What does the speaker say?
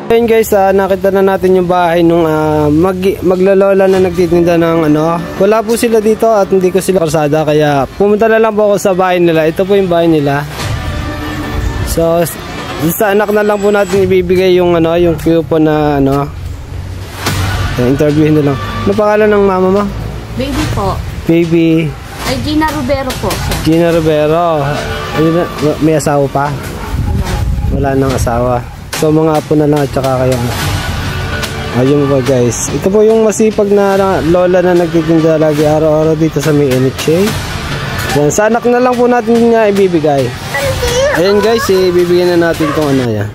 Ayun guys, nakita na natin yung bahay nung maglolola na nagtitinda ng ano. Wala po sila dito at hindi ko sila karsada, kaya pumunta na lang po ako sa bahay nila. Ito po yung bahay nila. So sa anak na lang po natin ibibigay yung ano, yung coupon na ano. Interviewin na lang. Ano pangalan ng mama mo? Baby po. Baby. Ay, Gina Rubero po. Gina Rubero. May asawa pa? Wala nang asawa. So mga apo na lang at saka kayo. Ayun po guys. Ito po yung masipag na lola na nagtitinda lagi araw-araw dito sa may NHA. Yan, sa anak na lang po natin nga ibibigay. Ayun guys, ibibigyan na natin kung ano yan.